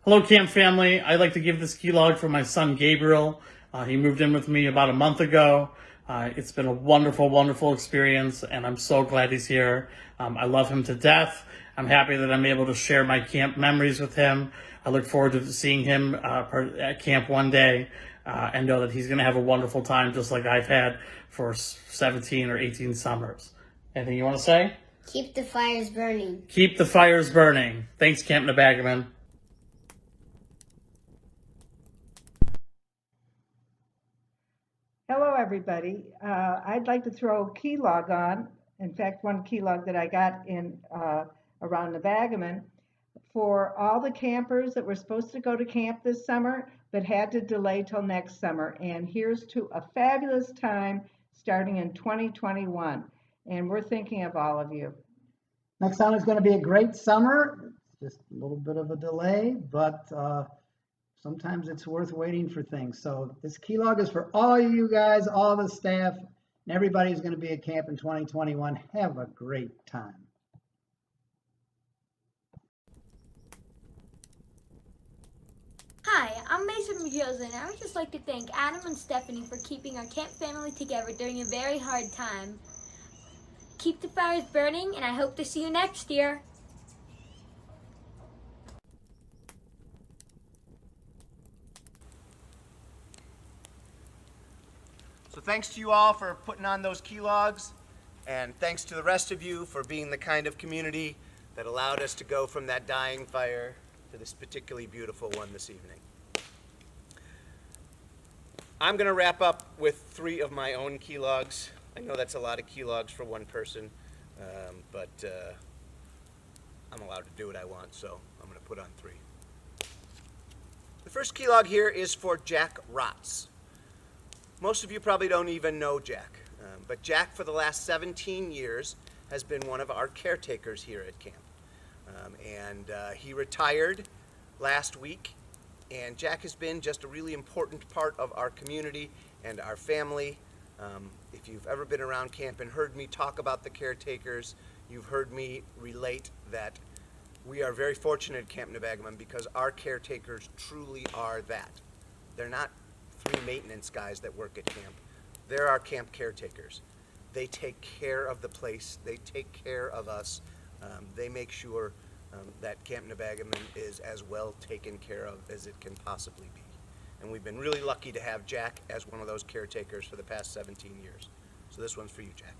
Hello, camp family. I'd like to give this key log for my son, Gabriel. He moved in with me about a month ago. It's been a wonderful, wonderful experience, and I'm so glad he's here. I love him to death. I'm happy that I'm able to share my camp memories with him. I look forward to seeing him at camp one day and know that he's going to have a wonderful time just like I've had for 17 or 18 summers. Anything you want to say? Keep the fires burning. Keep the fires burning. Thanks, Camp Nebagaman. Hello, everybody. I'd like to throw a key log on. In fact, one key log that I got in around Nebagaman for all the campers that were supposed to go to camp this summer but had to delay till next summer. And here's to a fabulous time starting in 2021. And we're thinking of all of you. Next summer is going to be a great summer. Just a little bit of a delay, but sometimes it's worth waiting for things. So this key log is for all you guys, all the staff, and everybody who's going to be at camp in 2021. Have a great time. Hi, I'm Mason Majosa, and I would just like to thank Adam and Stephanie for keeping our camp family together during a very hard time. Keep the fires burning, and I hope to see you next year. So thanks to you all for putting on those key logs, and thanks to the rest of you for being the kind of community that allowed us to go from that dying fire to this particularly beautiful one this evening. I'm going to wrap up with 3 of my own key logs. I know that's a lot of key logs for one person, but I'm allowed to do what I want, so I'm going to put on 3. The first key log here is for Jack Rotz. Most of you probably don't even know Jack, but Jack for the last 17 years has been one of our caretakers here at camp. He retired last week, and Jack has been just a really important part of our community and our family. If you've ever been around camp and heard me talk about the caretakers, You've heard me relate that we are very fortunate at Camp Nebagamon because our caretakers truly are that. They're not 3 maintenance guys that work at camp. They're our camp caretakers. They take care of the place. They take care of us. They make sure that Camp Nebagamon is as well taken care of as it can possibly be. And we've been really lucky to have Jack as one of those caretakers for the past 17 years. So this one's for you, Jack.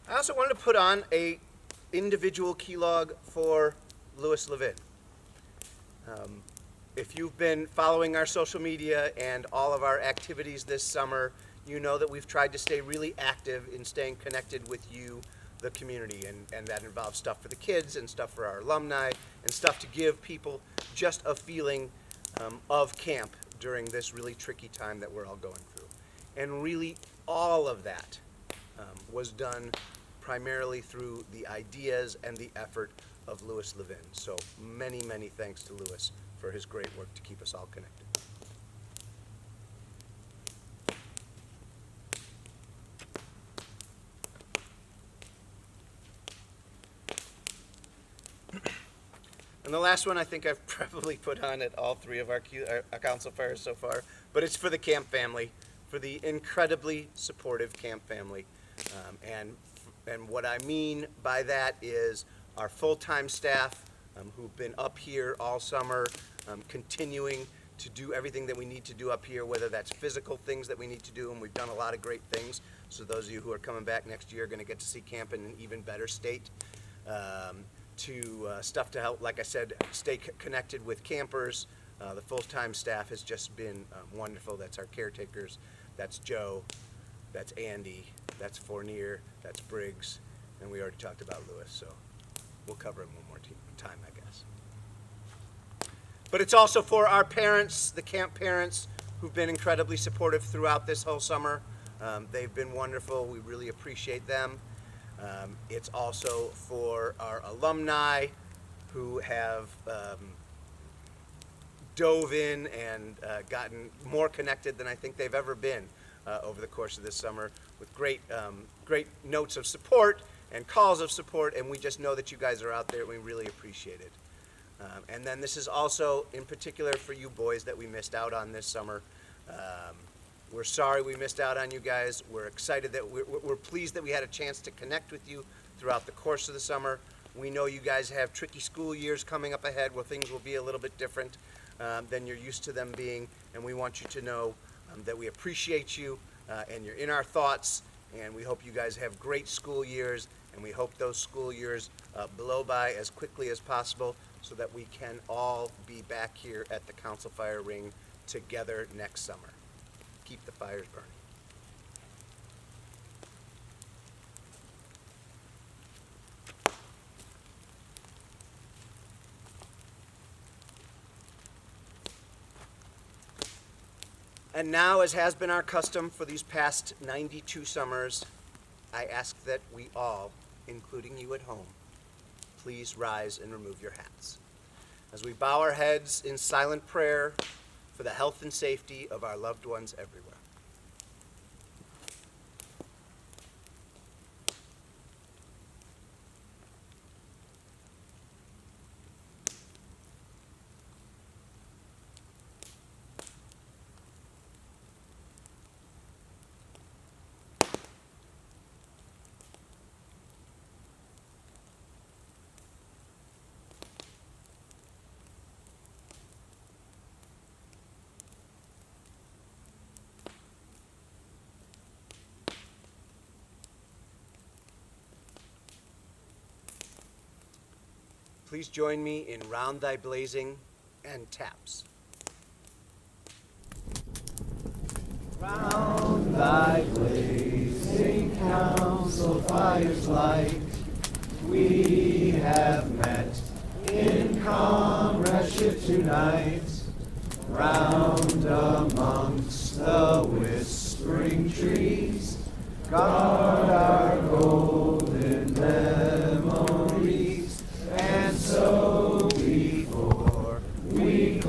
I also wanted to put on a individual key log for Louis Levin. If you've been following our social media and all of our activities this summer, you know that we've tried to stay really active in staying connected with you, the community, and that involves stuff for the kids and stuff for our alumni and stuff to give people just a feeling of camp during this really tricky time that we're all going through. And really all of that was done primarily through the ideas and the effort of Louis Levin. So many, many thanks to Louis for his great work to keep us all connected. And the last one I think I've probably put on at all 3 of our council fires so far, but it's for the camp family, for the incredibly supportive camp family. And what I mean by that is our full-time staff who've been up here all summer, continuing to do everything that we need to do up here, whether that's physical things that we need to do, and we've done a lot of great things. So those of you who are coming back next year are going to get to see camp in an even better state. To stuff to help, like I said, stay connected with campers. The full-time staff has just been wonderful. That's our caretakers. That's Joe. That's Andy. That's Fournier. That's Briggs. And we already talked about Lewis, so we'll cover him one more time, I guess. But it's also for our parents, the camp parents, who've been incredibly supportive throughout this whole summer. They've been wonderful. We really appreciate them. It's also for our alumni who have dove in and gotten more connected than I think they've ever been over the course of this summer with great notes of support and calls of support, and we just know that you guys are out there and we really appreciate it. And then this is also in particular for you boys that we missed out on this summer. We're sorry we missed out on you guys. We're excited that we're pleased that we had a chance to connect with you throughout the course of the summer. We know you guys have tricky school years coming up ahead where things will be a little bit different than you're used to them being, and we want you to know that we appreciate you and you're in our thoughts, and we hope you guys have great school years, and we hope those school years blow by as quickly as possible so that we can all be back here at the Council Fire Ring together next summer. Keep the fires burning. And now, as has been our custom for these past 92 summers, I ask that we all, including you at home, please rise and remove your hats as we bow our heads in silent prayer for the health and safety of our loved ones everywhere. Please join me in Round Thy Blazing and Taps. Round thy blazing council fire's light, we have met in comradeship tonight. Round amongst the whispering trees, guard our golden memories. And so before we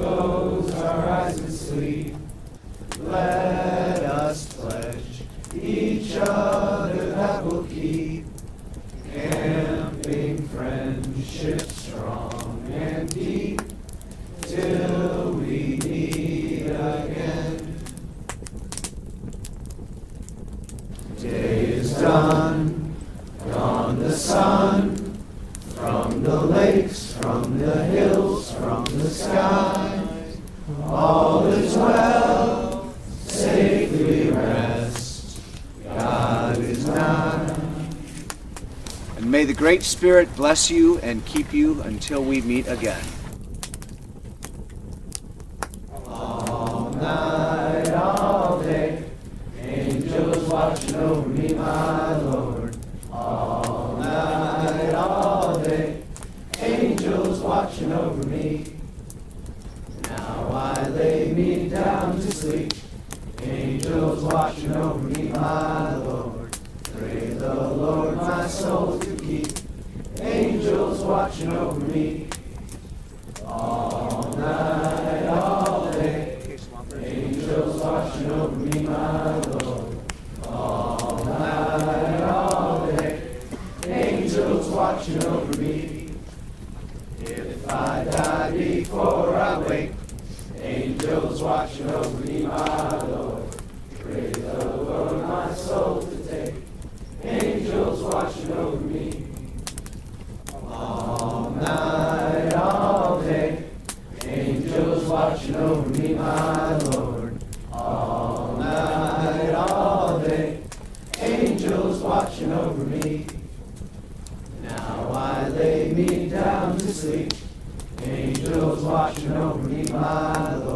From the sun, from the lakes, from the hills, from the sky, all is well, safely rest, God is nigh. And may the Great Spirit bless you and keep you until we meet again. All night, all day, angels watching over me, my Lord. All night, all day, angels watching over me. Now I lay me down to sleep, angels watching over me, my Lord. Pray the Lord my soul to keep, angels watching over me. All night, all day, angels watching over me, my Lord. All night, all day, angels watching over me. If I die before I wake, angels watching over me, my Lord. Pray the Lord my soul to take, angels watching over me. All night, all day, angels watching over me, my Lord. All night, all day, angels watching over me. Now I lay me down to sleep, angels watching over me, my Lord.